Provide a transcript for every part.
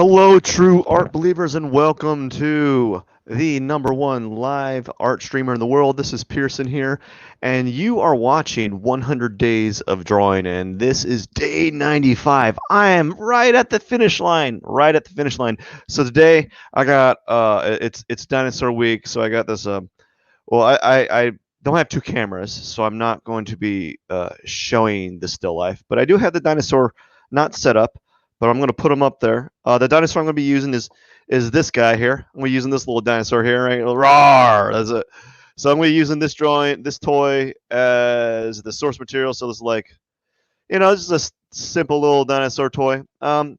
Hello, true art believers, and welcome to the #1 live art streamer in the world. This is Pierson here, and you are watching 100 Days of Drawing, and this is day 95. I am right at the finish line, So today I got it's Dinosaur week, so I got this. I don't have two cameras, so I'm not going to be showing the still life, but I do have the dinosaur not set up. But I'm going to put them up there. The dinosaur I'm going to be using is this guy here. I'm going to be using this little dinosaur here, right? Roar! That's it. So I'm going to be using this toy as the source material. So this is like, just a simple little dinosaur toy. And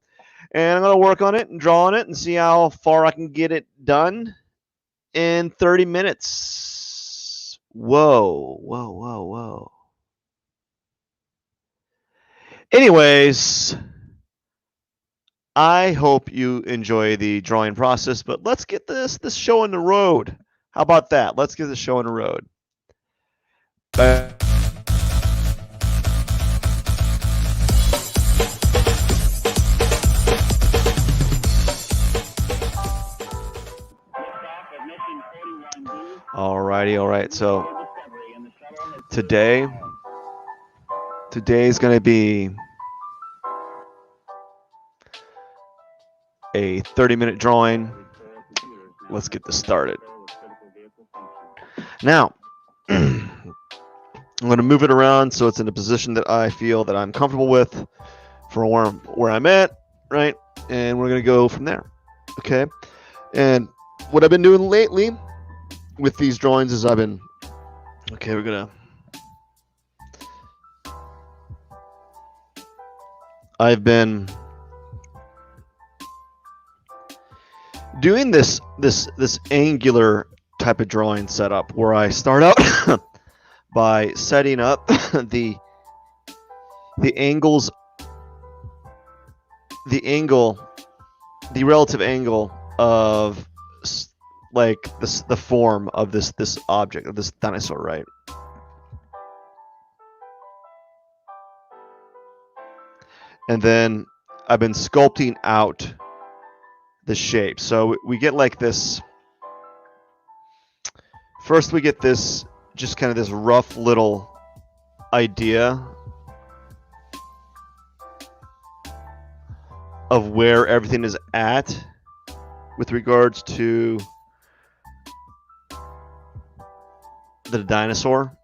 I'm going to work on it and draw on it and see how far I can get it done in 30 minutes. Whoa, whoa, whoa, whoa. Anyways, I hope you enjoy the drawing process, but let's get this show on the road. How about that? Let's get the show on the road. Alrighty, all right. So today is going to be a 30-minute drawing. Let's get this started. Now, I'm going to move it around so it's in a position that I feel that I'm comfortable with for where I'm at, right? And we're going to go from there, okay? And what I've been doing lately with these drawings is I've been doing this angular type of drawing setup where I start out by setting up the relative angle of like the form of this object, of this dinosaur, right? And then I've been sculpting out the shape. So we get like this. First we get this, just kind of this rough little idea of where everything is at with regards to the dinosaur.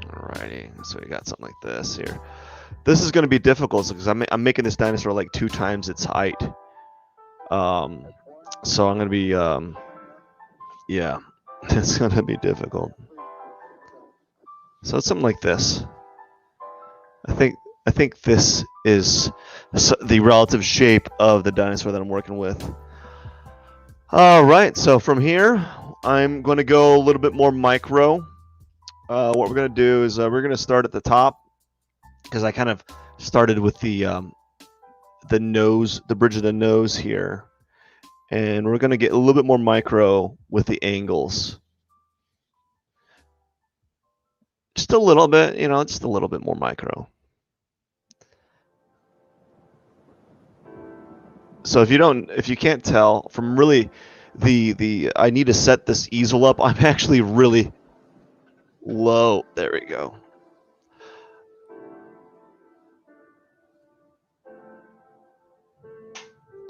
Alrighty, so we got something like this here. This is going to be difficult because I'm making this dinosaur like 2 times its height. So I'm going to be, yeah, it's going to be difficult. So it's something like this. I think this is the relative shape of the dinosaur that I'm working with. All right, so from here, I'm going to go a little bit more micro. What we're going to do is we're going to start at the top, because I kind of started with the nose, the bridge of the nose here, and we're going to get a little bit more micro with the angles. Just a little bit, just a little bit more micro. So if you can't tell from really I need to set this easel up. I'm actually really low. There we go.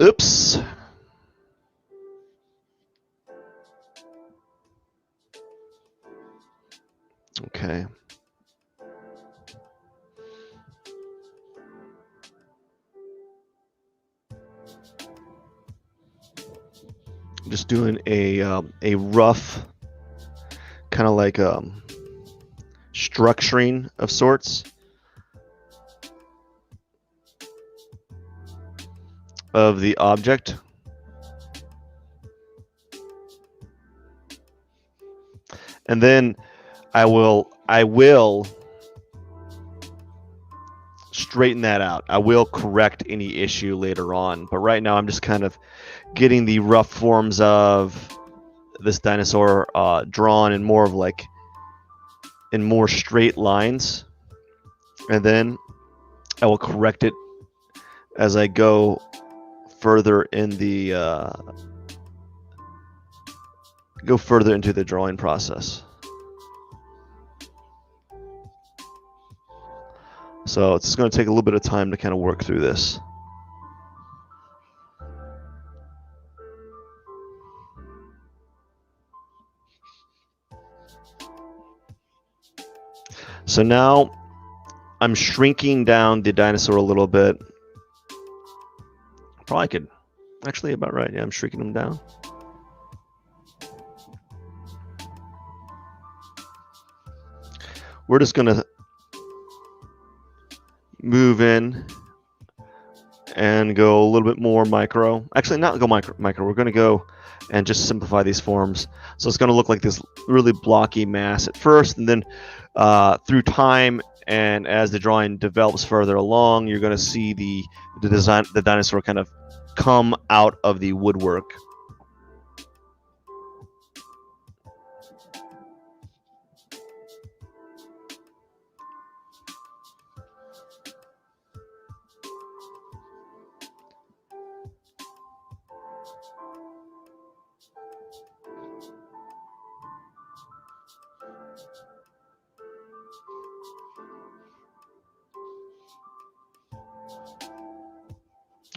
Oops. Okay. I'm just doing a rough kind of like structuring of sorts of the object. And then I will straighten that out. I will correct any issue later on, but right now I'm just kind of getting the rough forms of this dinosaur drawn in more straight lines, and then I will correct it as I go further in the into the drawing process. So it's going to take a little bit of time to kind of work through this. So now I'm shrinking down the dinosaur a little bit. Probably could, actually about right. Yeah, I'm shrinking them down. We're just going to move in and go a little bit more micro. Actually, not go micro. We're going to go and just simplify these forms. So it's going to look like this really blocky mass at first, and then through time and as the drawing develops further along, you're going to see the dinosaur kind of come out of the woodwork.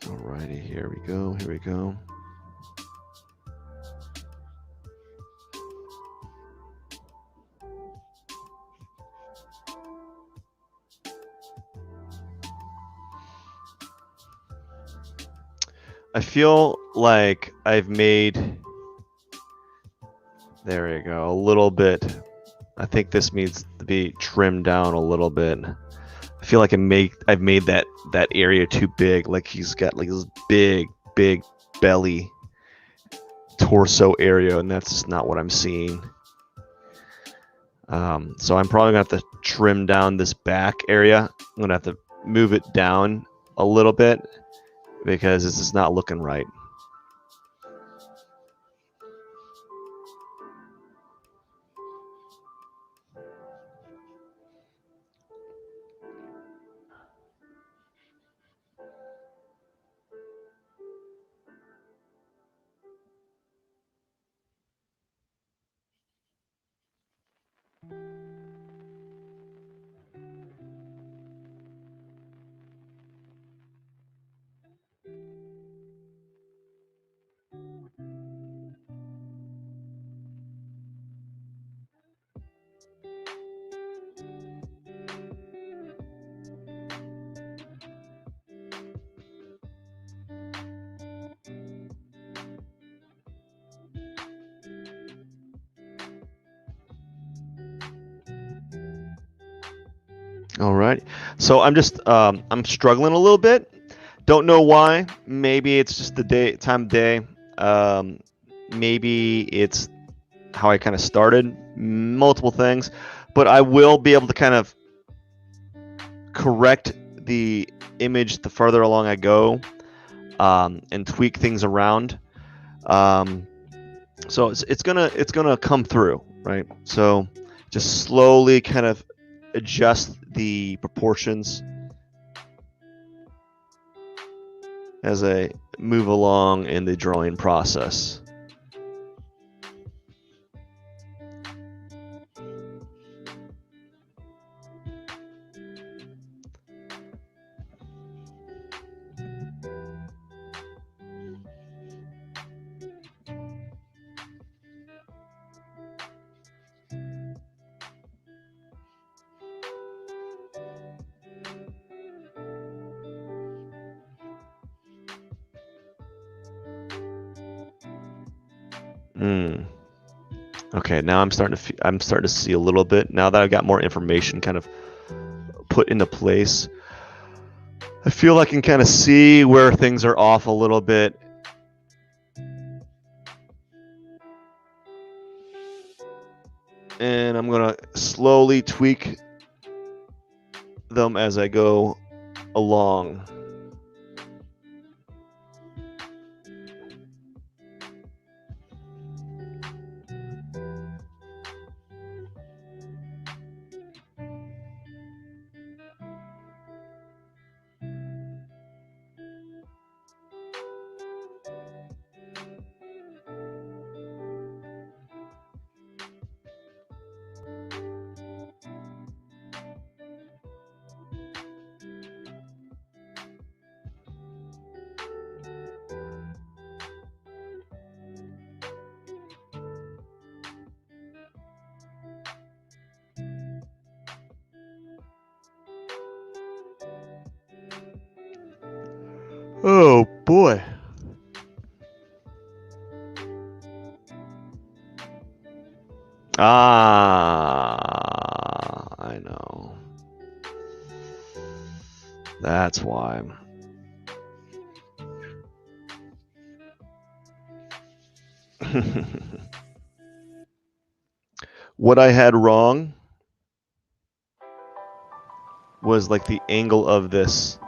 Alrighty, here we go. Here we go. I feel like I've made, there we go, a little bit. I think this needs to be trimmed down a little bit. I feel like I've made that area too big. Like he's got like this big belly torso area, and that's just not what I'm seeing. So I'm probably gonna have to trim down this back area. I'm gonna have to move it down a little bit because this is not looking right. All right. So I'm just I'm struggling a little bit. Don't know why. Maybe it's just the time of day. Maybe it's how I kind of started. Multiple things, but I will be able to kind of correct the image the further along I go, and tweak things around. So it's gonna come through, right? So just slowly kind of adjust the proportions as I move along in the drawing process. Okay, now I'm starting to see a little bit. Now that I've got more information kind of put into place, I feel I can kind of see where things are off a little bit. And I'm going to slowly tweak them as I go along. Oh boy. I know. That's why. What I had wrong was like the angle of this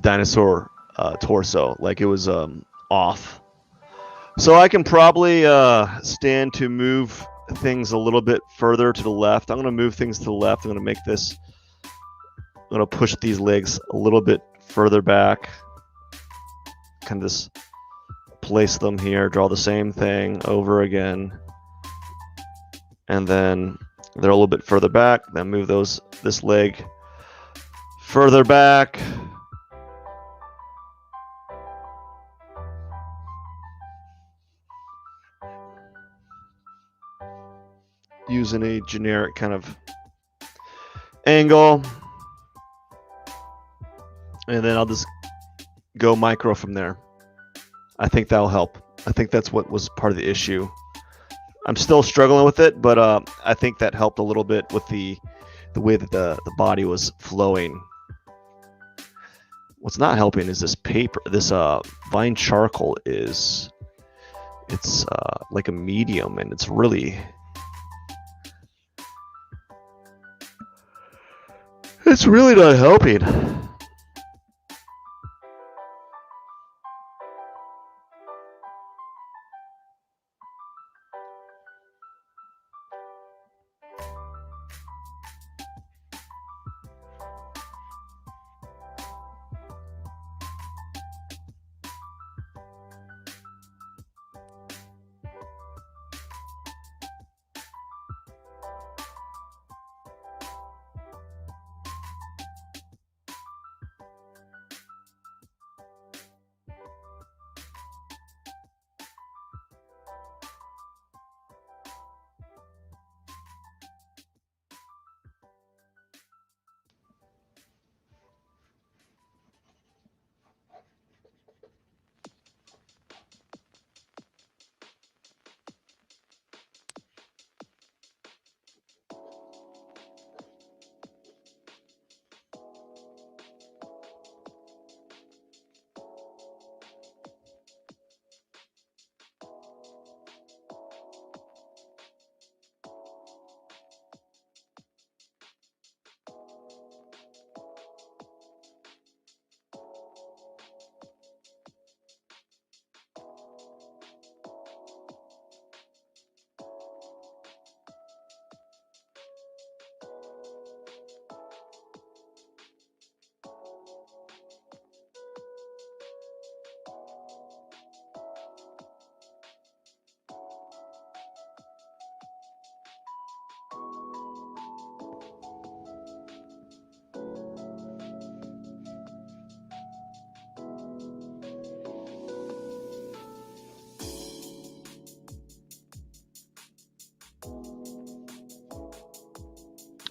dinosaur torso. Like it was off. So I can probably stand to move things a little bit further to the left. I'm going to move things to the left. I'm going to make this. I'm going to push these legs a little bit further back. Kind of just place them here. Draw the same thing over again. And then they're a little bit further back. Then move this leg further back. Using a generic kind of angle. And then I'll just go micro from there. I think that'll help. I think that's what was part of the issue. I'm still struggling with it, but I think that helped a little bit with the way that the body was flowing. What's not helping is this paper. This vine charcoal it's like a medium, and it's really not helping.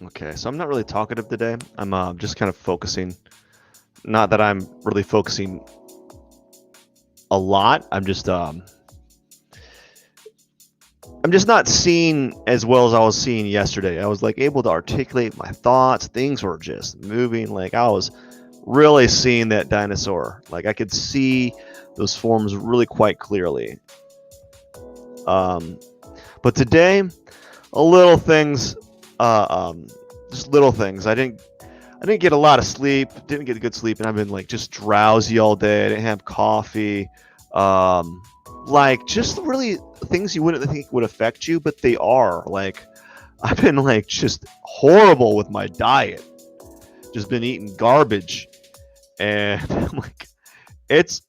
Okay, so I'm not really talkative today. I'm just kind of focusing. Not that I'm really focusing a lot. I'm just not seeing as well as I was seeing yesterday. I was like able to articulate my thoughts. Things were just moving. Like I was really seeing that dinosaur. Like I could see those forms really quite clearly. But today, a little things, just little things. I didn't get a lot of sleep. Didn't get good sleep, and I've been like just drowsy all day. I didn't have coffee. Like just really things you wouldn't think would affect you, but they are. Like I've been like just horrible with my diet. Just been eating garbage, and I'm like, has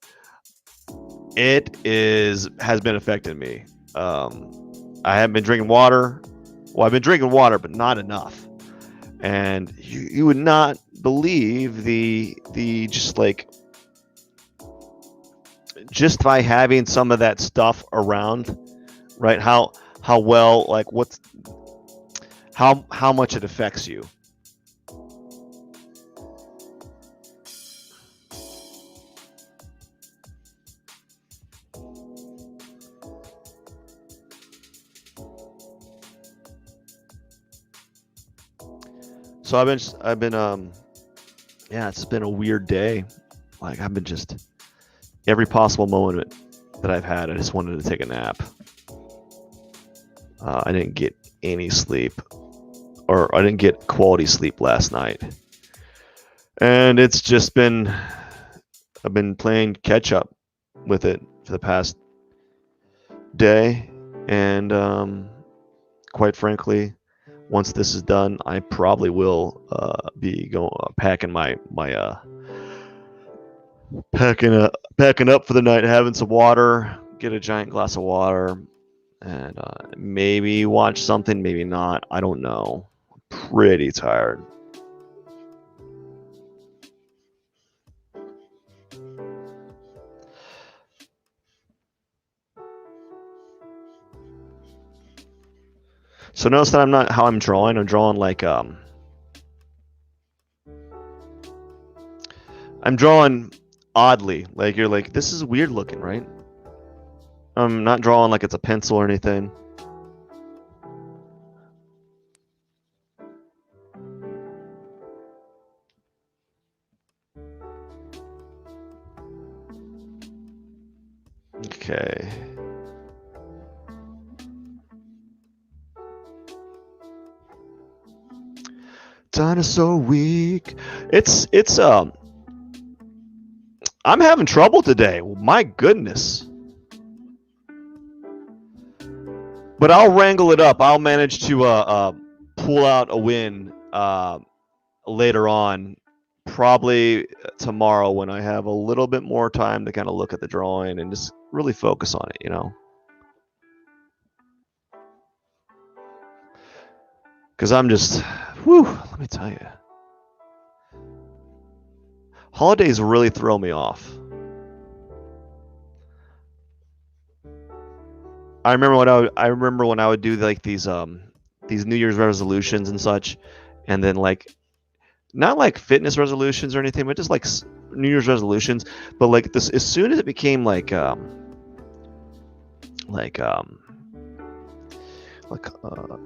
been affecting me. I haven't been drinking water. Well, I've been drinking water, but not enough. And you would not believe the just by having some of that stuff around, right? How well, like how much it affects you. So yeah, it's been a weird day. Like I've been just every possible moment that I've had, I just wanted to take a nap. I didn't get any sleep, or I didn't get quality sleep last night, and it's just been I've been playing catch up with it for the past day, and quite frankly, once this is done, I probably will be going packing packing up for the night, having some water, get a giant glass of water, and maybe watch something, maybe not. I don't know. I'm pretty tired. So notice that I'm not how I'm drawing. I'm drawing like I'm drawing oddly. Like you're like, this is weird looking, right? I'm not drawing like it's a pencil or anything. Okay. Dinosaur week. It's I'm having trouble today. My goodness. But I'll wrangle it up. I'll manage to pull out a win later on, probably tomorrow when I have a little bit more time to kind of look at the drawing and just really focus on it, you know? Because I'm just, whew, let me tell you. Holidays really throw me off. I remember when I would do like these New Year's resolutions and such, and then like not like fitness resolutions or anything, but just like New Year's resolutions. But like this, as soon as it became like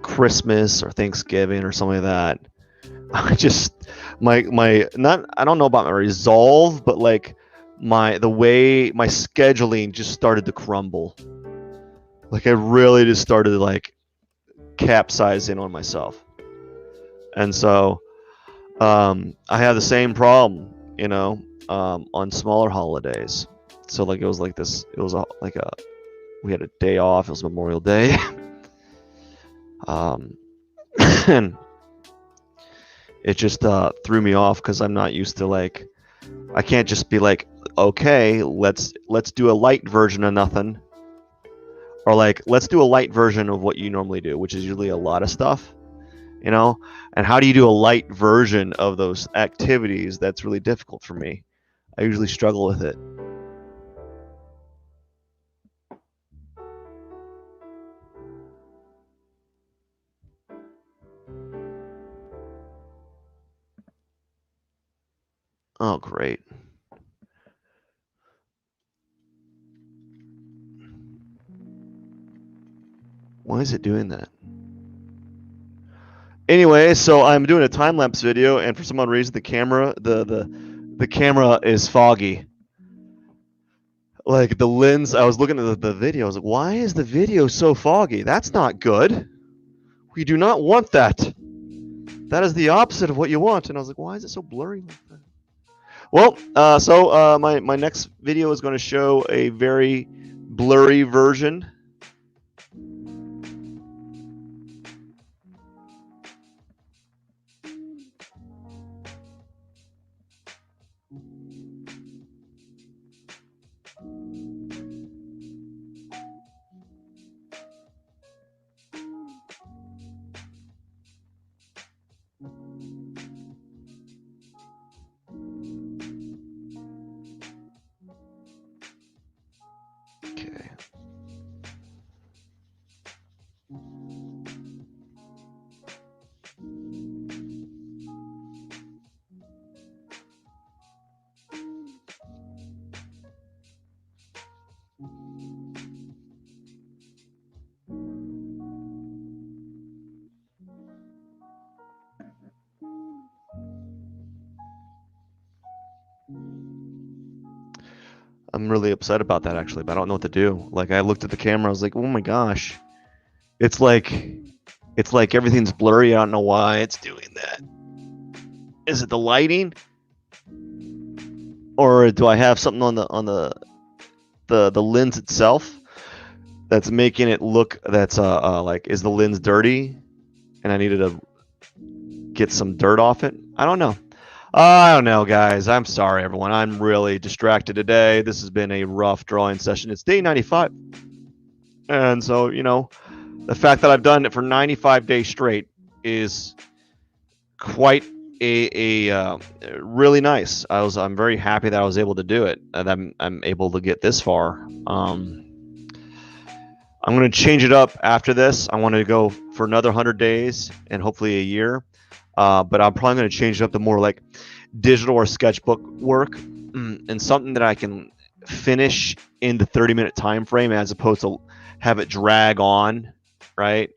Christmas or Thanksgiving or something like that, I just my not I don't know about my resolve, but like the way my scheduling just started to crumble. Like I really just started like capsizing on myself, and so I have the same problem, you know, on smaller holidays. So like it was like this. It was like a we had a day off. It was Memorial Day. And it just threw me off because I'm not used to like I can't just be like, okay, let's do a light version of nothing, or like let's do a light version of what you normally do, which is usually a lot of stuff, you know. And how do you do a light version of those activities? That's really difficult for me. I usually struggle with it. Oh, great. Why is it doing that? Anyway, so I'm doing a time lapse video, and for some odd reason, the camera is foggy. Like the lens, I was looking at the video. I was like, why is the video so foggy? That's not good. We do not want that. That is the opposite of what you want. And I was like, why is it so blurry like that? Well, my next video is going to show a very blurry version. Okay. I'm really upset about that actually, but I don't know what to do. Like I looked at the camera, I was like, oh my gosh, it's like everything's blurry. I don't know why it's doing that. Is it the lighting, or do I have something on the lens itself that's making it look that's like, is the lens dirty and I needed to get some dirt off it? I don't know. I don't know, guys. I'm sorry, everyone. I'm really distracted today. This has been a rough drawing session. It's day 95. And so, you know, the fact that I've done it for 95 days straight is quite a really nice. I'm very happy that I was able to do it, and I'm able to get this far. I'm going to change it up after this. I want to go for another 100 days and hopefully a year. But I'm probably going to change it up to more like digital or sketchbook work, and something that I can finish in the 30-minute time frame as opposed to have it drag on, right?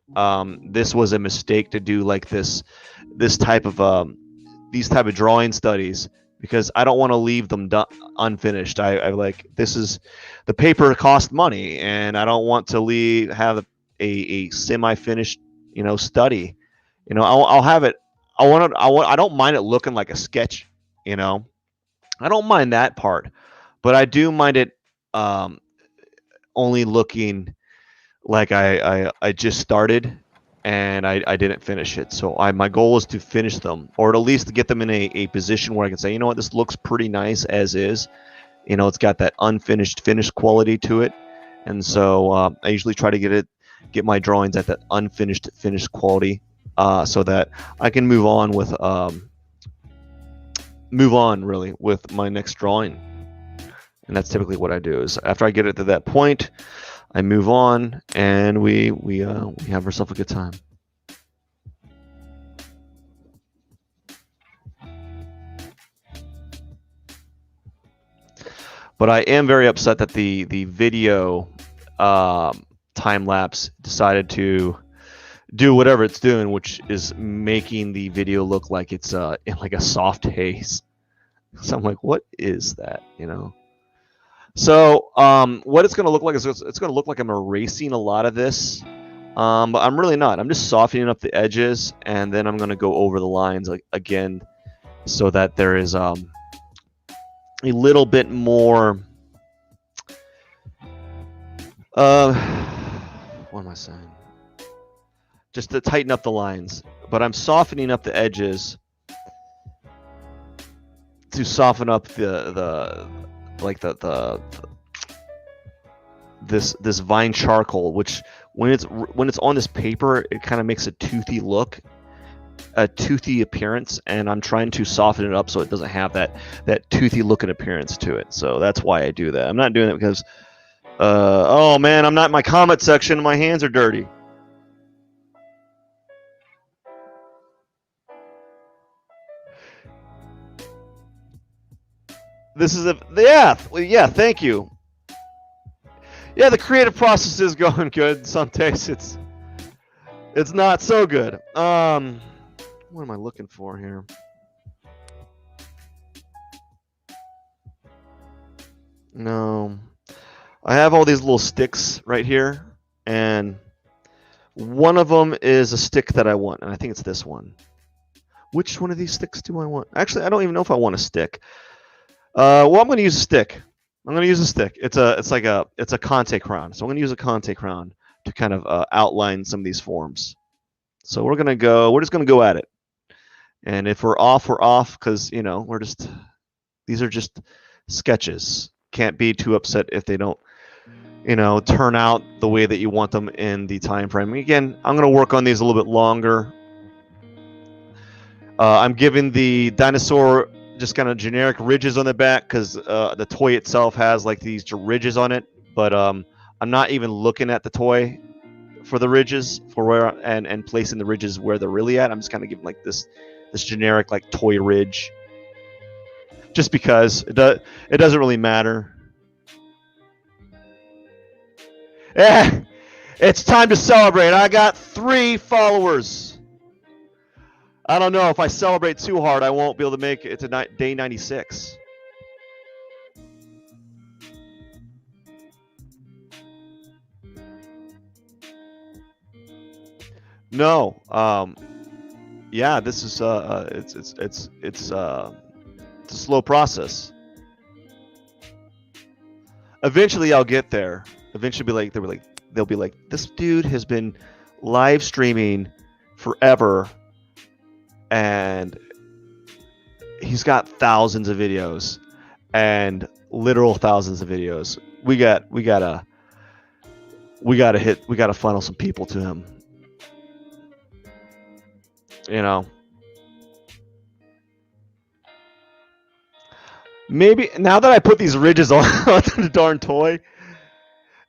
This was a mistake to do like this type of these type of drawing studies, because I don't want to leave them unfinished. I like, this is, the paper cost money, and I don't want to have a semi-finished, you know, study. You know, I'll have it. I don't mind it looking like a sketch, you know. I don't mind that part, but I do mind it only looking like I just started and I didn't finish it. So my goal is to finish them, or at least to get them in a position where I can say, you know what, this looks pretty nice as is. You know, it's got that unfinished finished quality to it, and so I usually try to get my drawings at that unfinished finished quality, so that I can move on really with my next drawing. And that's typically what I do. Is after I get it to that point, I move on, and we have ourselves a good time. But I am very upset that the video time lapse decided to do whatever it's doing, which is making the video look like it's in like a soft haze. So I'm like, what is that? You know. So what it's going to look like is it's going to look like I'm erasing a lot of this, but I'm really not. I'm just softening up the edges, and then I'm going to go over the lines again, so that there is a little bit more. What am I saying? Just to tighten up the lines, but I'm softening up the edges to soften up this vine charcoal, which when it's on this paper, it kind of makes a toothy look, a toothy appearance, and I'm trying to soften it up so it doesn't have that toothy looking appearance to it. So that's why I do that. I'm not doing it because oh man, I'm not in my comment section, my hands are dirty. This is yeah, thank you. Yeah, the creative process is going good. Some days it's not so good. What am I looking for here? No. I have all these little sticks right here, and one of them is a stick that I want, and I think it's this one. Which one of these sticks do I want? Actually, I don't even know if I want a stick. Well, I'm going to use a stick. I'm going to use a stick. It's a Conte crown. So I'm going to use a Conte crown to kind of outline some of these forms. So we're just going to go at it. And if we're off, because, you know, these are just sketches. Can't be too upset if they don't, you know, turn out the way that you want them in the time frame. Again, I'm going to work on these a little bit longer. I'm giving the dinosaur just kind of generic ridges on the back, because the toy itself has like these ridges on it, but I'm not even looking at the toy for the ridges, for where and placing the ridges where they're really at. I'm just kind of giving like this generic like toy ridge, just because it doesn't really matter. Yeah, it's time to celebrate. I got 3 followers. I don't know, if I celebrate too hard, I won't be able to make it to day 96. No. Yeah, this is it's a slow process. Eventually, I'll get there. Eventually, they'll be like, this dude has been live streaming forever, and he's got thousands of videos, and literal thousands of videos. We gotta funnel some people to him. You know, maybe now that I put these ridges on the darn toy.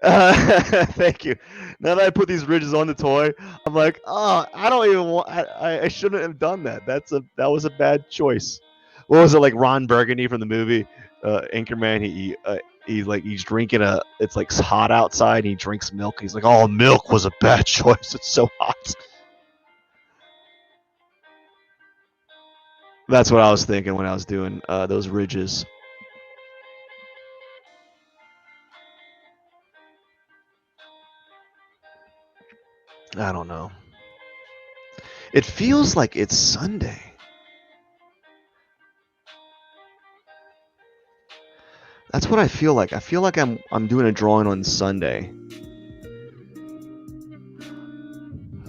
Thank you. Now that I put these ridges on the toy, I'm like, oh, I don't even want. I shouldn't have done that. That was a bad choice. What was it, like Ron Burgundy from the movie Anchorman? He's drinking it's like hot outside. And he drinks milk. He's like, oh, milk was a bad choice. It's so hot. That's what I was thinking when I was doing those ridges. I don't know. It feels like it's Sunday. That's what I feel like. I feel like I'm doing a drawing on Sunday.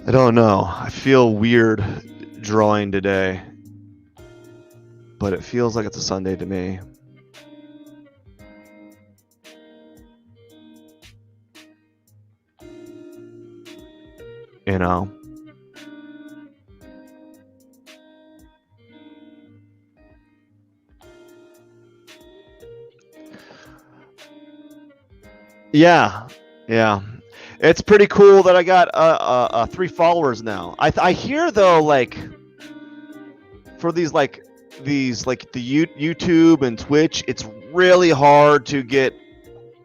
I don't know. I feel weird drawing today, but it feels like it's a Sunday to me. You know? Yeah, yeah. It's pretty cool that I got 3 followers now. I hear though, like for these the YouTube and Twitch, it's really hard to get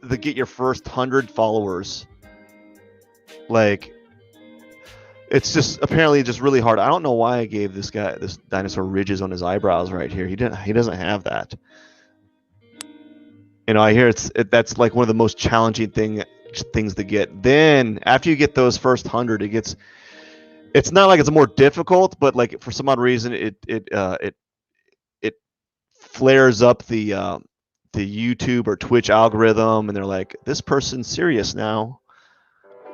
your first 100 followers. Like, it's just apparently just really hard. I don't know why I gave this dinosaur ridges on his eyebrows right here. He doesn't have that. You know, I hear that's like one of the most challenging things to get. Then after you get those first 100, it's not like it's more difficult, but like for some odd reason it flares up the YouTube or Twitch algorithm, and they're like, this person's serious now.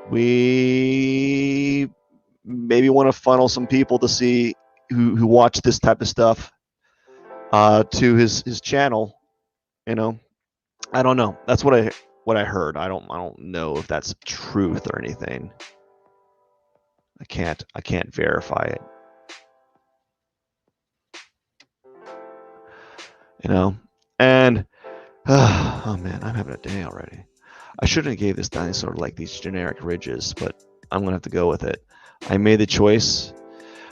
We maybe want to funnel some people to see who watch this type of stuff to his channel. You know, I don't know. That's what I heard. I don't know if that's truth or anything. I can't verify it. You know, and oh man, I'm having a day already. I shouldn't have gave this dinosaur like these generic ridges, but I'm gonna have to go with it. I made the choice.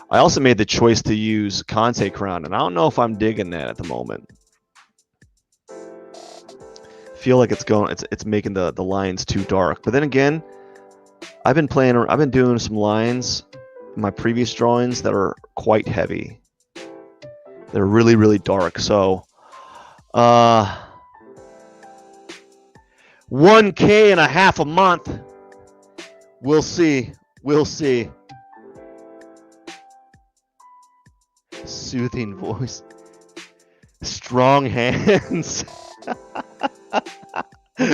I also made the choice to use Conte Crown, and I don't know if I'm digging that at the moment. Feel like it's making the lines too dark. But then again, I've been doing some lines in my previous drawings that are quite heavy. They're really, really dark. So 1K and a half a month. We'll see. Soothing voice. Strong hands.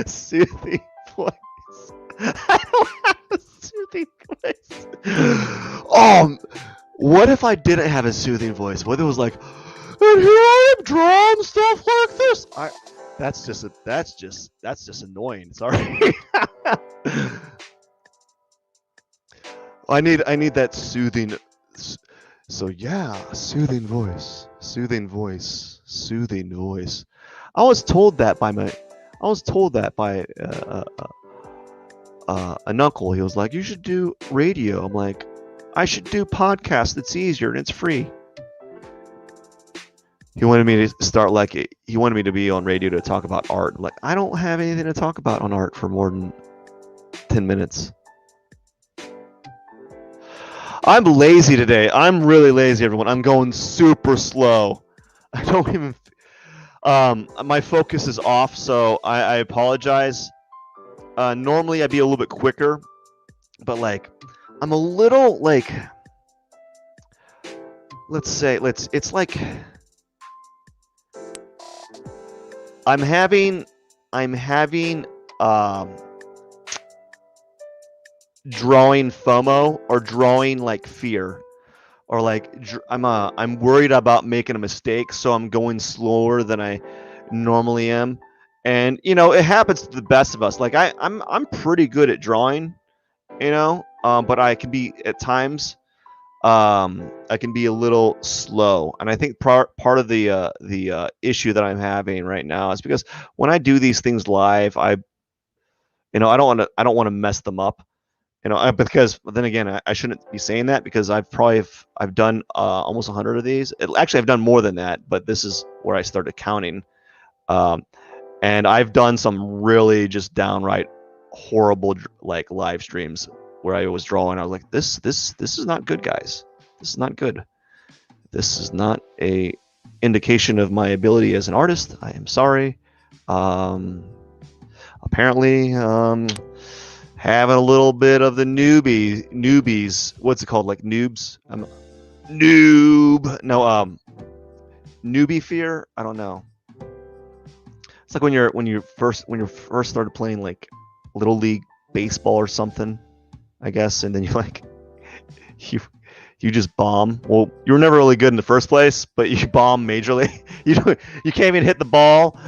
Soothing voice. I don't have a soothing voice. Oh, what if I didn't have a soothing voice? What if it was like, and here I am drawing stuff like this? That's just annoying. Sorry. I need that soothing. So yeah, soothing voice. I was told that by an uncle. He was like, you should do radio. I'm like, I should do podcast. It's easier and it's free. He wanted me to be on radio to talk about art. I'm like, I don't have anything to talk about on art for more than 10 minutes. I'm lazy today. I'm really lazy, everyone. I'm going super slow. I don't even. My focus is off, so I apologize. Normally I'd be a little bit quicker, but like I'm a little like, it's like I'm having um drawing FOMO, or drawing like fear, or like I'm worried about making a mistake, so I'm going slower than I normally am. And it happens to the best of us. Like I'm pretty good at drawing, but I can be at times, I can be a little slow. And I think part of the issue that I'm having right now is because when I do these things live, I don't want to mess them up. Because then again, I shouldn't be saying that, because I've done almost 100 of these. Actually, I've done more than that, but this is where I started counting. Um, and I've done some really just downright horrible like live streams where I was drawing. I was like, this is not good, guys. This is not good. This is not a indication of my ability as an artist. I am sorry. Apparently, having a little bit of the newbies. What's it called? Like noobs? Noob. No, newbie fear. I don't know. It's like when you first started playing like little league baseball or something, I guess, and then you like you you just bomb. Well, you were never really good in the first place, but you bomb majorly. You can't even hit the ball.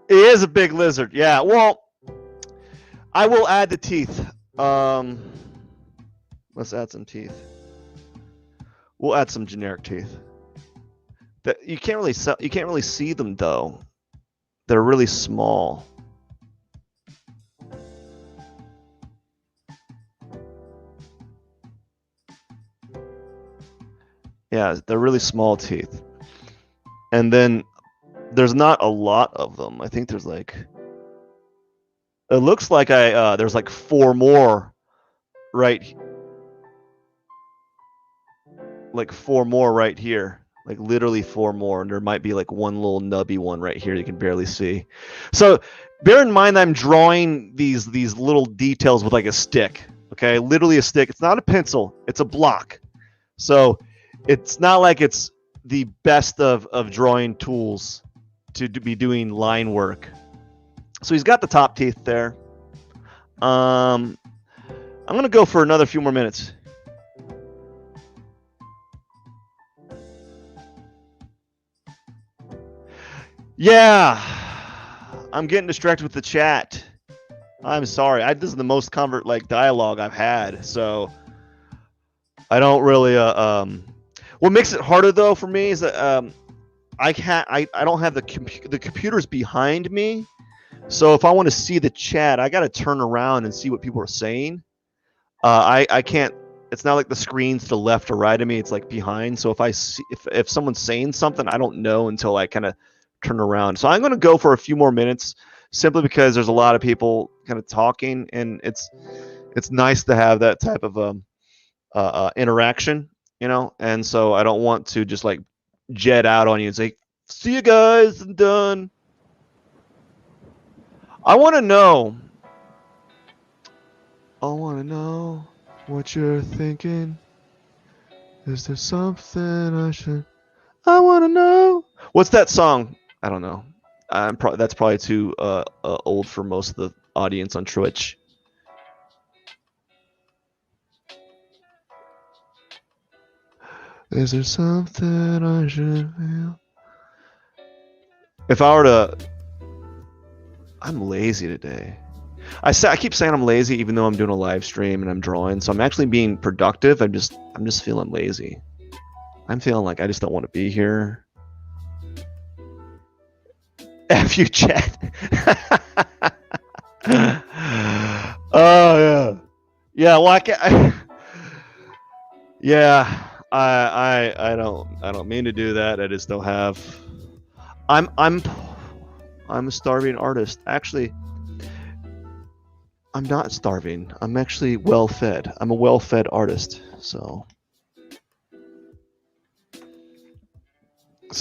It is a big lizard. Yeah. Well, I will add the teeth. Let's add some teeth. We'll add some generic teeth. That you can't really see them though. They're really small. Yeah, they're really small teeth. And then there's not a lot of them. I think there's like, it looks like there's like 4 more right, like 4 more right here. Like literally 4 more, and there might be like one little nubby one right here you can barely see. So bear in mind I'm drawing these little details with like a stick. Okay, literally a stick. It's not a pencil, it's a block. So it's not like it's the best of drawing tools to be doing line work. So he's got the top teeth there. I'm gonna go for another few more minutes. Yeah, I'm getting distracted with the chat. I'm sorry. This is the most dialogue I've had, so I don't really. What makes it harder though for me is that I don't have the computer's behind me, so if I want to see the chat, I got to turn around and see what people are saying. I can't. It's not like the screen's to the left or right of me. It's like behind. So if someone's saying something, I don't know until I kind of turn around. So I'm going to go for a few more minutes, simply because there's a lot of people kind of talking, and it's nice to have that type of interaction, And so I don't want to just like jet out on you and say, "See you guys, I'm done." I want to know what you're thinking. Is there something I want to know? What's that song? I don't know. That's probably too old for most of the audience on Twitch. Is there something I should feel? If I were to, I'm lazy today. I keep saying I'm lazy, even though I'm doing a live stream and I'm drawing. So I'm actually being productive. I'm just feeling lazy. I'm feeling like I just don't want to be here. F you, chat. Oh yeah, yeah. Well, yeah. I don't mean to do that. I just don't have. I'm a starving artist. Actually, I'm not starving. I'm actually well fed. I'm a well fed artist. So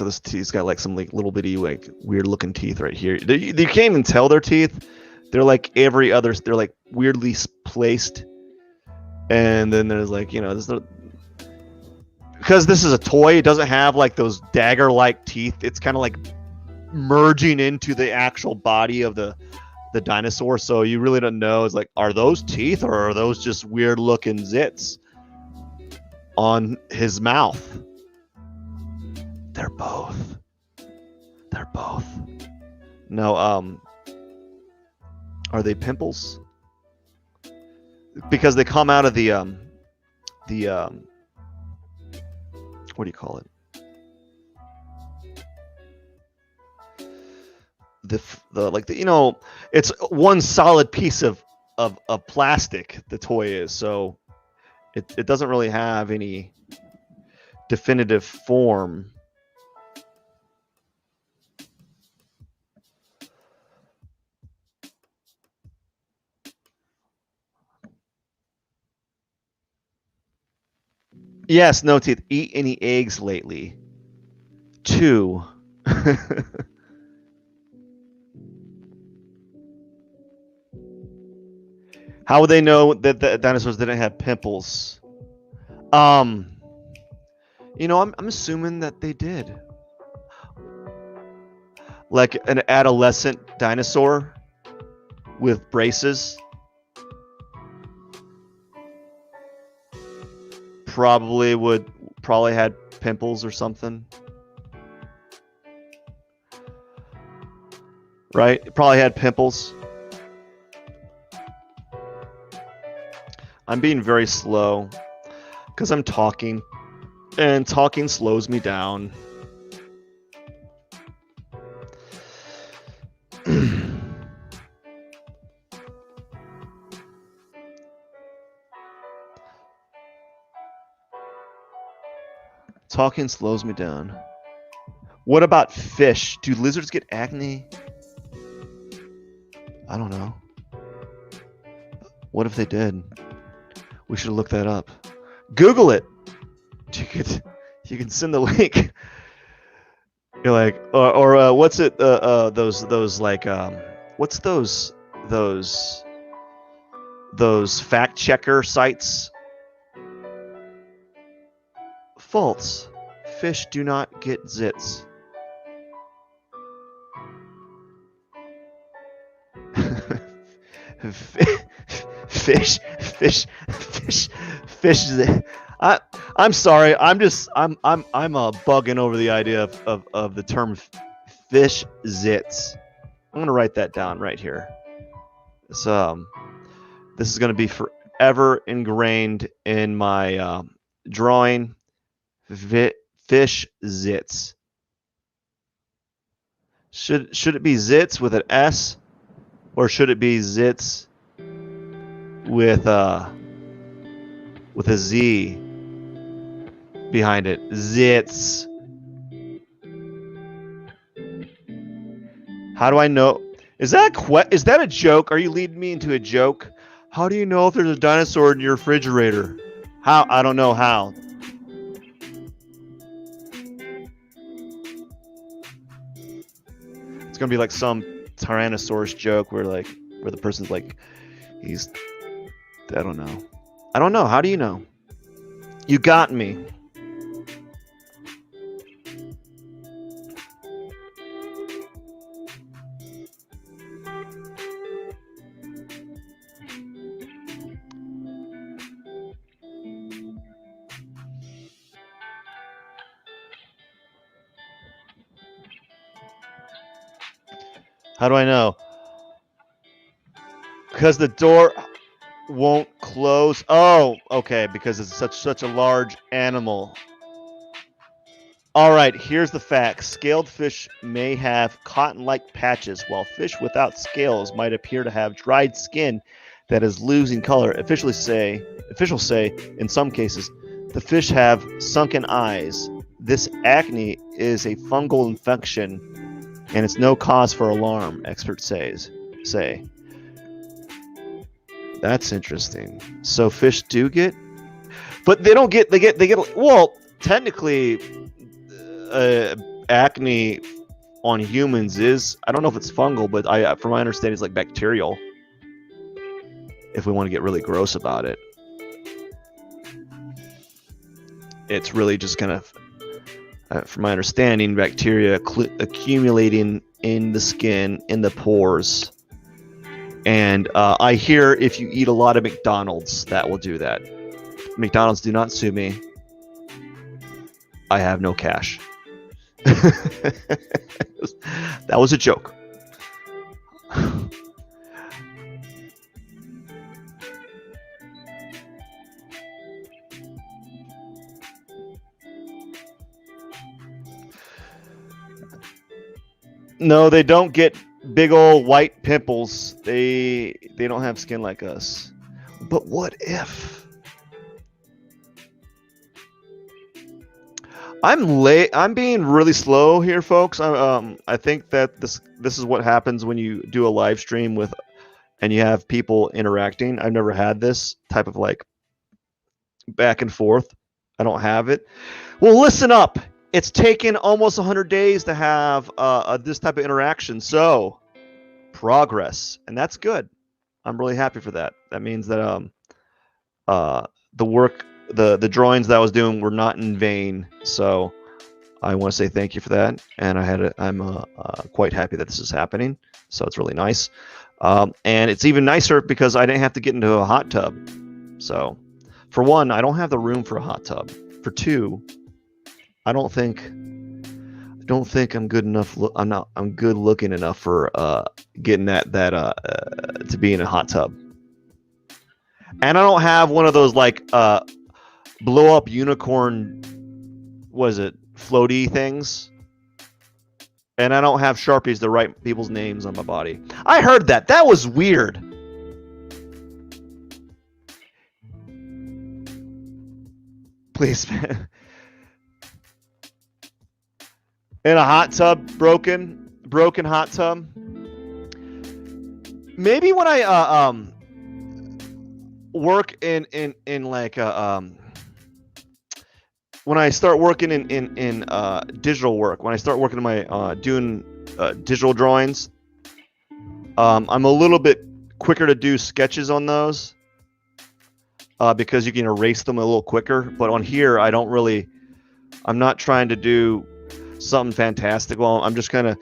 this teeth's got like some like little bitty like weird looking teeth right here. You can't even tell they're teeth They're like every other. They're like weirdly placed, and then there's like because this is a toy. It doesn't have like those dagger-like teeth. It's kind of like merging into the actual body of the dinosaur. So you really don't know. It's like, are those teeth or are those just weird-looking zits on his mouth? They're both. They're both. No. Are they pimples? Because they come out of the what do you call it? It's one solid piece of plastic. The toy is, so it doesn't really have any definitive form. Yes, no teeth. Eat any eggs lately? 2. How would they know that the dinosaurs didn't have pimples? I'm assuming that they did. Like an adolescent dinosaur with braces. Probably had pimples or something. Right? It probably had pimples. I'm being very slow because I'm talking, and talking slows me down. Talking slows me down. What about fish? Do lizards get acne? I don't know. What if they did? We should look that up. Google it. You can send the link. You're like, or what's it? Those like what's those fact checker sites? False. Fish do not get zits. Fish. I'm sorry. I'm bugging over the idea of the term fish zits. I'm gonna write that down right here. So this is gonna be forever ingrained in my drawing. Fish zits. Should it be zits with an S, or should it be zits with a Z behind it? Zits. How do I know? Is that a joke? Are you leading me into a joke? How do you know if there's a dinosaur in your refrigerator? How? I don't know how. It's gonna be like some Tyrannosaurus joke where the person's like, I don't know. How do you know? You got me. How do I know? Because the door won't close. Oh, okay, because it's such a large animal. All right, here's the facts. Scaled fish may have cotton-like patches, while fish without scales might appear to have dried skin that is losing color. Officials say, in some cases, the fish have sunken eyes. This acne is a fungal infection, and it's no cause for alarm, experts say. That's interesting. So fish do get, but they don't get. Well, technically, acne on humans is, I don't know if it's fungal, but from my understanding, it's like bacterial. If we want to get really gross about it, it's really just kind of, from my understanding, bacteria accumulating in the skin, in the pores. And I hear if you eat a lot of McDonald's, that will do that. McDonald's, do not sue me. I have no cash. That was a joke. No, they don't get big old white pimples. They don't have skin like us. But what if? I'm late. I'm being really slow here, folks. I think that this is what happens when you do a live stream with, and you have people interacting. I've never had this type of like back and forth. I don't have it. Well, listen up. It's taken almost 100 days to have this type of interaction. So progress, and that's good. I'm really happy for that. That means that the work, the drawings that I was doing were not in vain. So I want to say thank you for that. And I'm quite happy that this is happening. So it's really nice. And it's even nicer because I didn't have to get into a hot tub. So for one, I don't have the room for a hot tub. For two, I don't think I'm good enough. I'm good looking enough for getting that to be in a hot tub. And I don't have one of those like blow up unicorn, was it, floaty things. And I don't have Sharpies to write people's names on my body. I heard that. That was weird. Please, man. In a hot tub, broken hot tub. Maybe when I work in like when I start working in digital work, when I start working in my doing digital drawings, I'm a little bit quicker to do sketches on those because you can erase them a little quicker. But on here, I'm not trying to do something fantastical. I'm just kind of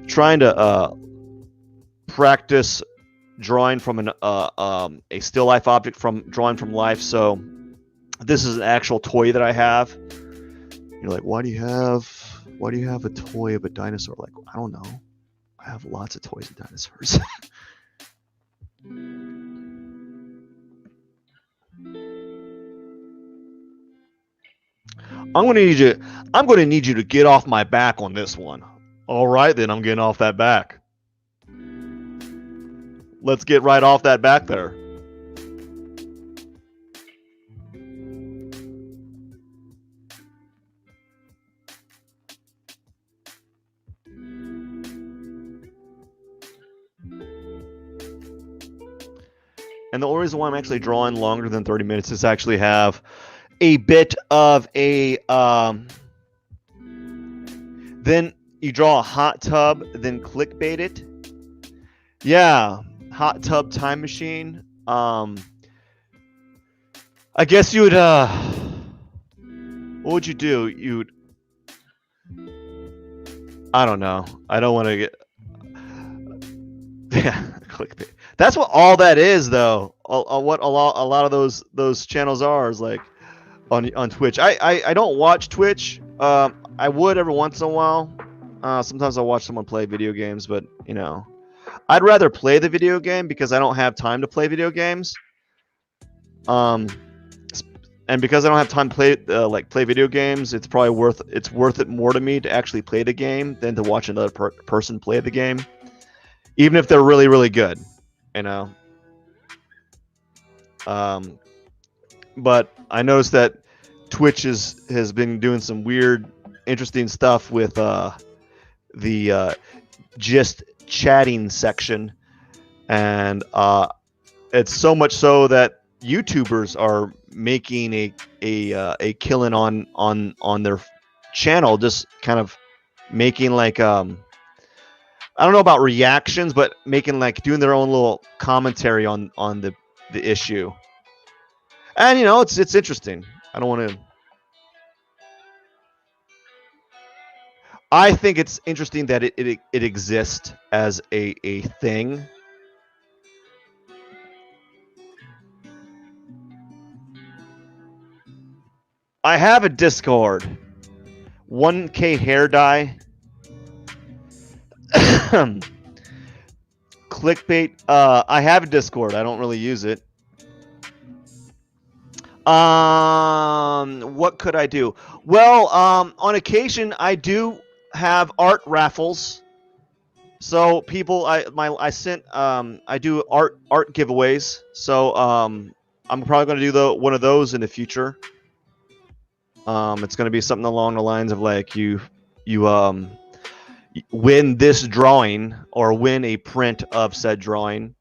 trying to practice drawing from a still life object, from drawing from life. So this is an actual toy that I have. You're like, why do you have a toy of a dinosaur? Like, I don't know. I have lots of toys of dinosaurs. I'm going to need you to get off my back on this one. All right, then I'm getting off that back. Let's get right off that back there. And the only reason why I'm actually drawing longer than 30 minutes is to actually have a bit of a then you draw a hot tub, then clickbait it. Yeah, hot tub time machine. I guess you would what would you do? You'd, I don't know. I don't want to get yeah, clickbait. That's what all that is, though. What a lot of those channels are is like on Twitch. I don't watch Twitch. I would every once in a while. Sometimes I'll watch someone play video games, but you know, I'd rather play the video game because I don't have time to play video games. And because I don't have time to play video games, it's probably worth it more to me to actually play the game than to watch another person play the game, even if they're really, really good. You know. But I noticed that Twitch has been doing some weird, interesting stuff with the just chatting section, and it's so much so that YouTubers are making a killing on their channel, just kind of making like I don't know about reactions, but making like doing their own little commentary on the issue. And it's interesting. I don't want to. I think it's interesting that it exists as a thing. I have a Discord. 1K hair dye. Clickbait. I have a Discord. I don't really use it. What could I do? Well, on occasion I do have art raffles. So people, I sent I do art giveaways. So I'm probably going to do one of those in the future. It's going to be something along the lines of like you win this drawing or win a print of said drawing.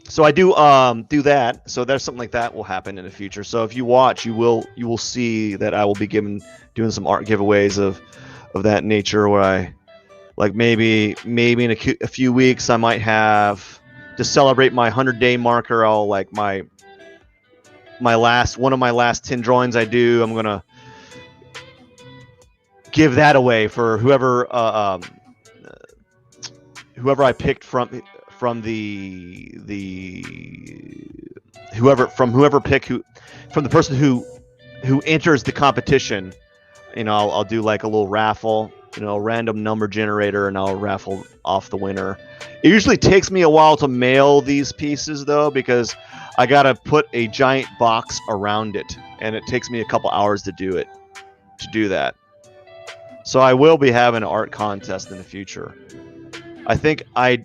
So I do that. So there's something like that will happen in the future. So if you watch, you will see that I will be doing some art giveaways of that nature where I like maybe in a few weeks I might have to celebrate my 100-day marker. I'll like my last one of my last 10 drawings I do. I'm gonna give that away for whoever I picked from the whoever pick who from the person who enters the competition. I'll do like a little raffle, a random number generator, and I'll raffle off the winner. It usually takes me a while to mail these pieces though, because I gotta put a giant box around it, and it takes me a couple hours to do that. So I will be having an art contest in the future. I think I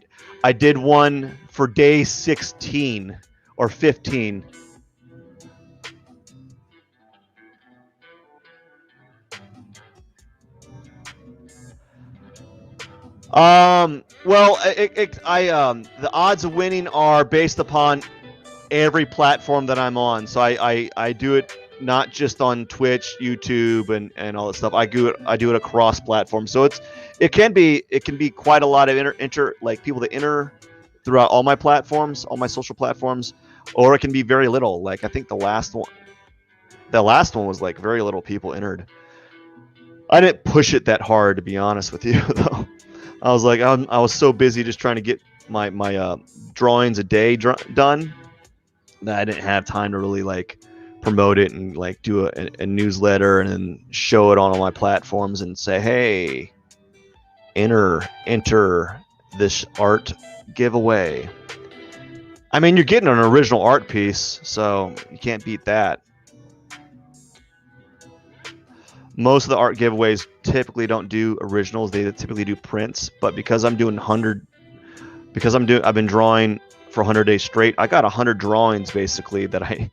did one for day 16 or 15. Well, the odds of winning are based upon every platform that I'm on. So I do it not just on Twitch, YouTube, and all that stuff. I do it across platforms. So it can be quite a lot of like people that enter throughout all my platforms, all my social platforms, or it can be very little. Like I think the last one was like very little people entered. I didn't push it that hard, to be honest with you, though. I was so busy just trying to get my drawings a day done that I didn't have time to really like promote it and like do a newsletter and then show it on all my platforms and say, hey, enter this art giveaway. I mean, you're getting an original art piece, so you can't beat that. Most of the art giveaways typically don't do originals; they typically do prints. But because I've been drawing for 100 days straight. I got 100 drawings basically that I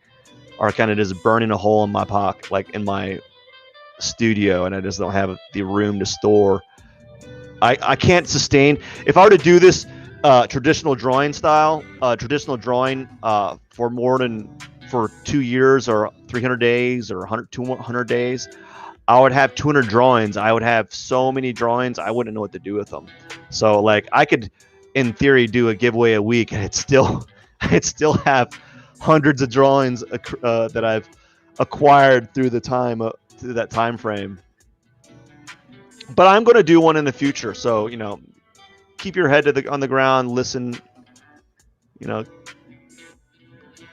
are kind of just burning a hole in my pocket, like in my studio, and I just don't have the room to store. I can't sustain if I were to do this traditional drawing style, traditional drawing for 2 years or 300 days or 200 days. I would have 200 drawings. I would have so many drawings. I wouldn't know what to do with them. So like I could, in theory, do a giveaway a week, and I'd still have hundreds of drawings that I've acquired through through that time frame. But I'm going to do one in the future. So keep your head on the ground, listen. You know,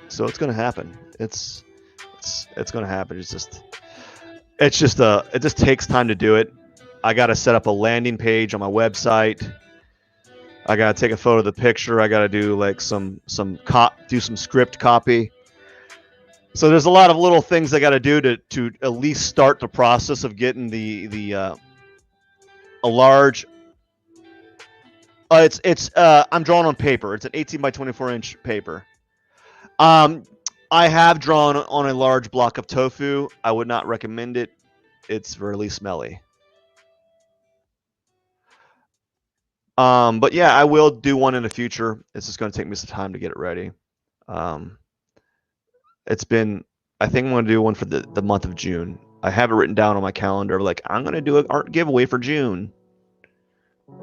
so it's going to happen. It's going to happen. It just takes time to do it. I got to set up a landing page on my website. I got to take a photo of the picture. I got to do like do some script copy. So there's a lot of little things I got to do to at least start the process of getting a large. It's I'm drawing on paper. It's an 18 by 24 inch paper. Um, I have drawn on a large block of tofu. I would not recommend it. It's really smelly. But yeah, I will do one in the future. It's just going to take me some time to get it ready. Um, it's been, I think I'm going to do one for the month of June. I have it written down on my calendar. Like I'm going to do an art giveaway for June.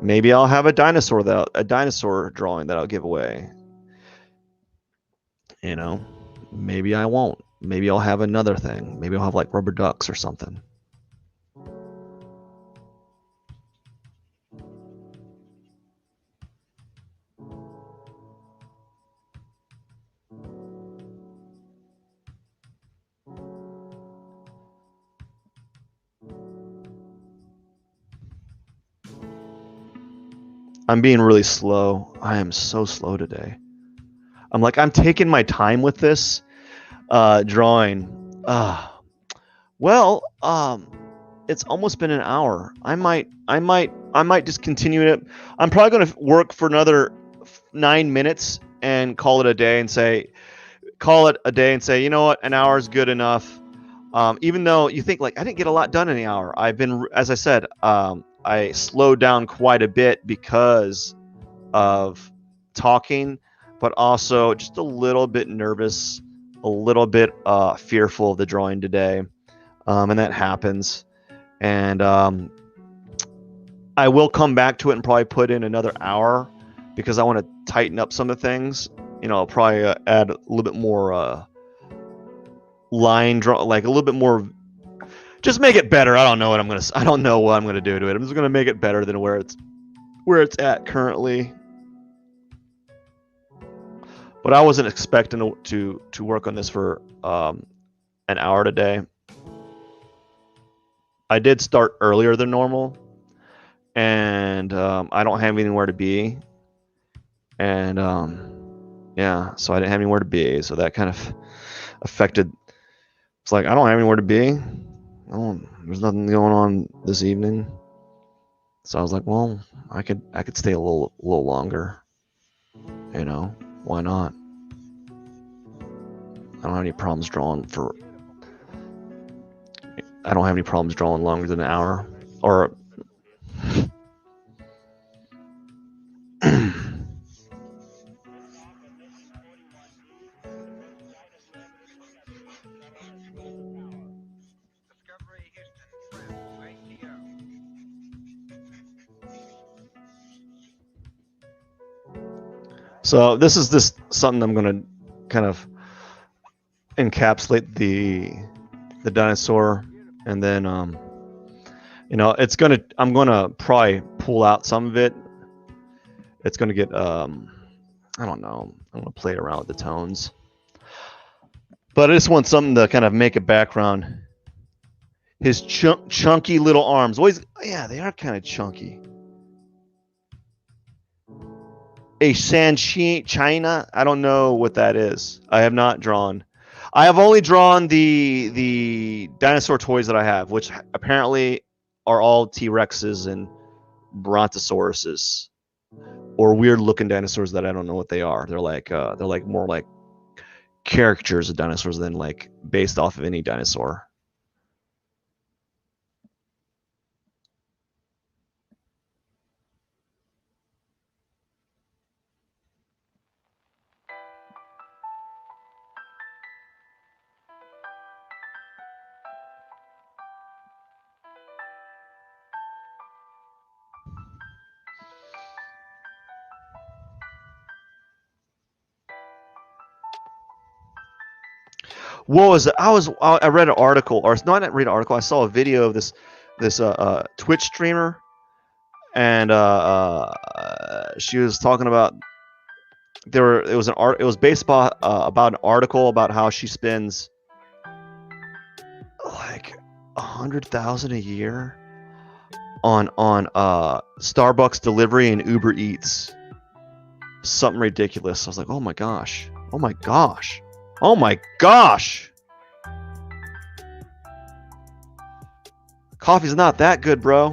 Maybe I'll have a dinosaur drawing that I'll give away. You know, maybe I won't. Maybe I'll have another thing. Maybe I'll have like rubber ducks or something. I'm being really slow. I am so slow today. I'm taking my time with this drawing. Well, it's almost been an hour. I might just continue it. I'm probably going to work for another 9 minutes and call it a day and say, you know what, an hour is good enough. Even though you think like I didn't get a lot done in an hour. As I said, I slowed down quite a bit because of talking, but also just a little bit nervous, a little bit fearful of the drawing today, and that happens. And I will come back to it and probably put in another hour because I want to tighten up some of the things. I'll probably add a little bit more line draw, like a little bit more. Just make it better. I don't know what I'm gonna do to it. I'm just gonna make it better than where it's at currently. But I wasn't expecting to work on this for an hour today. I did start earlier than normal, and I don't have anywhere to be, and yeah, so I didn't have anywhere to be, so that kind of affected. It's like I don't have anywhere to be. There's nothing going on this evening, so I was like, well, I could stay a little longer. Why not? I don't have any problems drawing longer than an hour. Or so this is something I'm gonna kind of encapsulate the dinosaur, and then I'm gonna probably pull out some of it. It's gonna get I don't know. I'm gonna play around with the tones, but I just want something to kind of make a background. His chunky little arms, yeah, they are kind of chunky. A China, I don't know what that is. I have not drawn. I have only drawn the dinosaur toys that I have, which apparently are all T-Rexes and Brontosauruses, or weird looking dinosaurs that I don't know what they are. They're like more like caricatures of dinosaurs than like based off of any dinosaur. What was it? I read an article, or not read an article. I saw a video of this Twitch streamer, and she was talking about it was based about an article about how she spends like 100,000 a year on Starbucks delivery and Uber Eats. Something ridiculous. I was like, oh my gosh. Oh my gosh. Oh my gosh. Coffee's not that good, bro.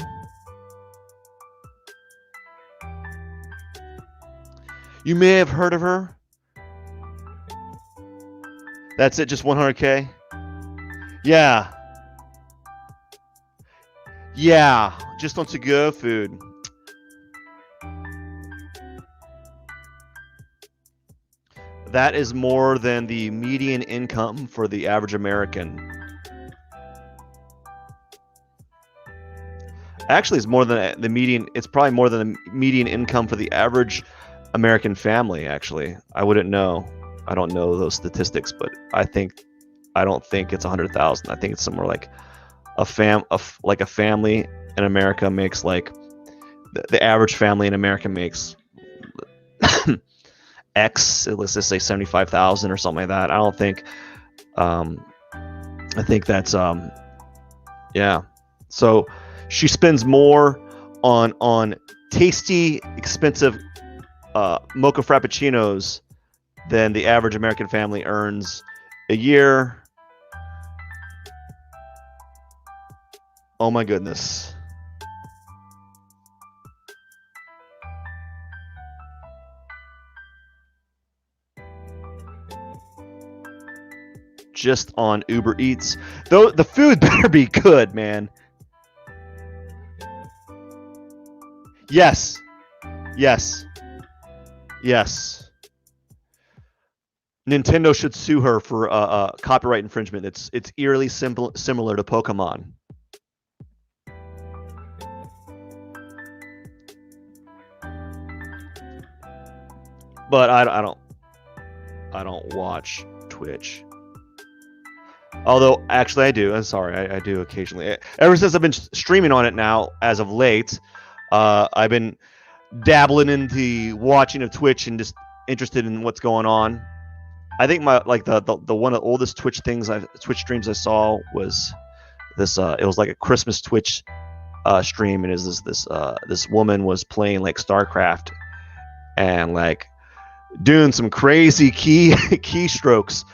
You may have heard of her. That's it, just 100K? Yeah. Yeah, just on to-go food. That is more than the median income for the average American. Actually, it's more than the median. It's probably more than the median income for the average American family. Actually, I wouldn't know. I don't know those statistics, but I don't think it's 100,000. I think it's somewhere like a family in America makes like the average family in America makes X. Let's just say 75,000 or something like that. I don't think. I think that's yeah. So she spends more on tasty, expensive mocha frappuccinos than the average American family earns a year. Oh my goodness. Just on Uber Eats. Though the food better be good, man. Yes. Yes. Yes. Nintendo should sue her for copyright infringement. It's eerily similar to Pokemon. But I don't watch Twitch. Although actually I do. I'm sorry, I do occasionally. Ever since I've been streaming on it now, as of late, I've been dabbling into watching of Twitch and just interested in what's going on. I think my the one of the oldest Twitch streams I saw was this. It was like a Christmas Twitch stream, and is this woman was playing like StarCraft and like doing some crazy keystrokes,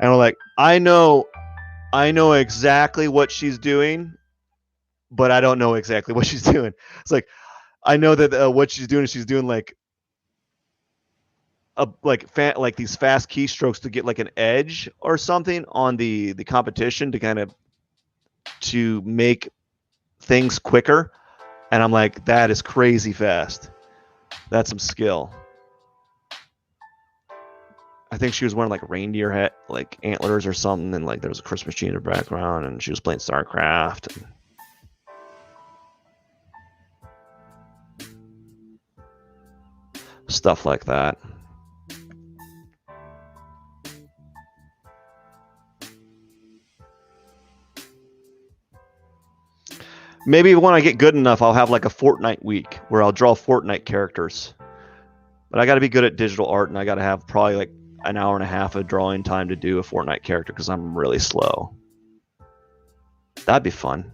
and we're like, I know exactly what she's doing, but I don't know exactly what she's doing. It's like I know that what she's doing is she's doing like like these fast keystrokes to get like an edge or something on the competition to kind of to make things quicker. And I'm like, that is crazy fast. That's some skill. I think she was wearing like reindeer hat, like antlers or something, and like there was a Christmas tree in her background, and she was playing StarCraft. And stuff like that. Maybe when I get good enough, I'll have like a Fortnite week where I'll draw Fortnite characters. But I got to be good at digital art, and I got to have probably like an hour and a half of drawing time to do a Fortnite character because I'm really slow. That'd be fun.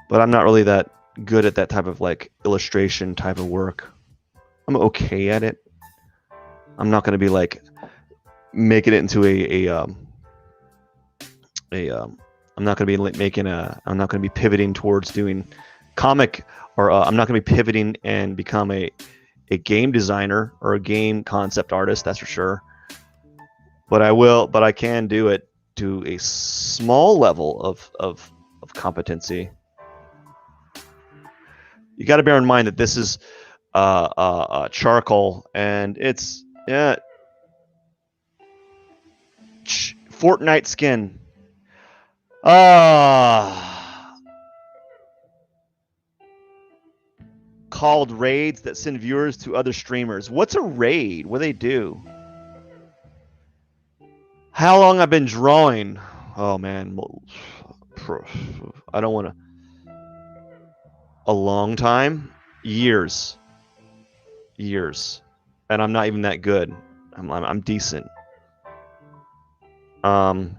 But I'm not really that good at that type of like illustration type of work. I'm okay at it. I'm not going to be like making it into I'm not going to be making I'm not going to be pivoting towards doing comic, or I'm not going to be pivoting and become a game designer or a game concept artist, that's for sure. But I can do it to a small level of competency. You got to bear in mind that this is charcoal, and it's Fortnite skin. Called raids that send viewers to other streamers. What's a raid? What do they do? How long I've been drawing? Oh man, I don't want to. A long time, years, and I'm not even that good. I'm decent. I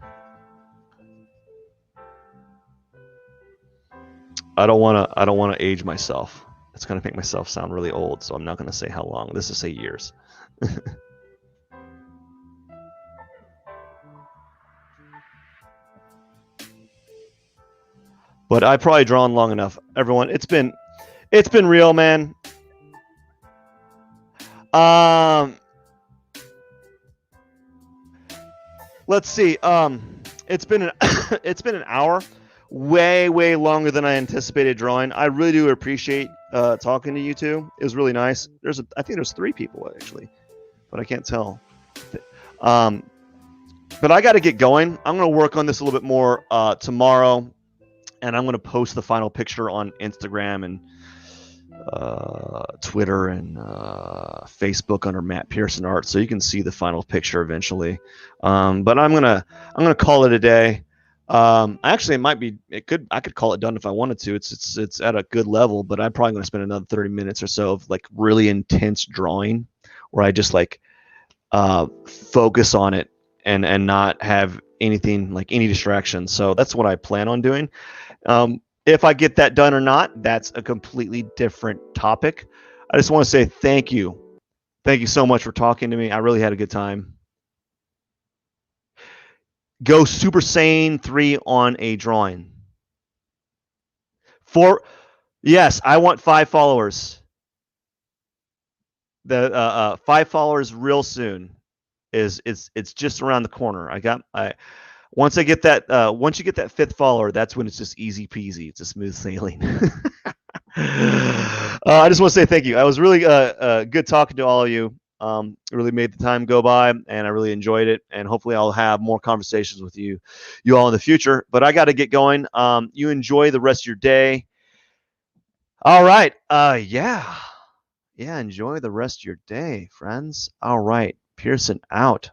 don't want to age myself. It's going to make myself sound really old, so I'm not going to say how long. Let's just say years. But I've probably drawn long enough. Everyone, it's been real, man. Let's see. It's been an hour. Way longer than I anticipated drawing. I really do appreciate talking to you two. It was really nice. I think there's 3 people actually, but I can't tell. But I got to get going. I'm going to work on this a little bit more tomorrow, and I'm going to post the final picture on Instagram and Twitter and Facebook under Matt Pierson Art, so you can see the final picture eventually. But I'm gonna call it a day. Actually, I could call it done if I wanted to. It's at a good level, but I'm probably gonna spend another 30 minutes or so of like really intense drawing, where I just like focus on it and not have anything like any distractions. So that's what I plan on doing. If I get that done or not, that's a completely different topic. I just want to say thank you. Thank you so much for talking to me. I really had a good time. Go Super Saiyan 3 on a drawing. Yes, I want 5 followers. The 5 followers real soon. It's just around the corner. Once you get that 5th follower, that's when it's just easy peasy. It's a smooth sailing. I just want to say thank you. I was really good talking to all of you. It really made the time go by, and I really enjoyed it. And hopefully, I'll have more conversations with you all in the future. But I got to get going. You enjoy the rest of your day. All right. Yeah. Enjoy the rest of your day, friends. All right. Pierson out.